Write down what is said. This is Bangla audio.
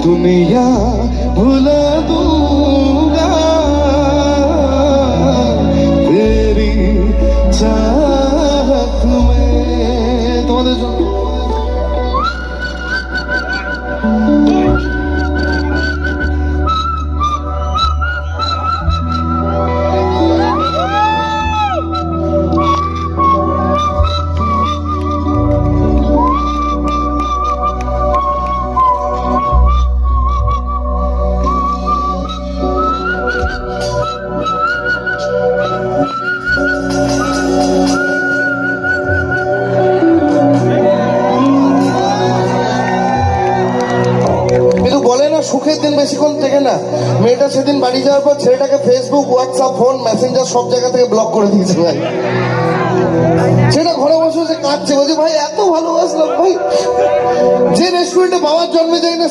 दुनिया भुला दूंगा तेरी चाहत में। तुम्हारे जন্য সুখের দিন বেশিক্ষণ থেকে না। মেয়েটা সেদিন বাড়ি যাওয়ার পর ছেলেটাকে ফেসবুক, হোয়াটসঅ্যাপ, ফোন, মেসেঞ্জার সব জায়গা থেকে ব্লক করে দিয়েছে ভাই। সেটা ঘরে বসে কাঁদছে, বলছে ভাই এত ভালোবাসলাম ভাই, যে রেস্টুরেন্টে বাবার জন্মে যাই না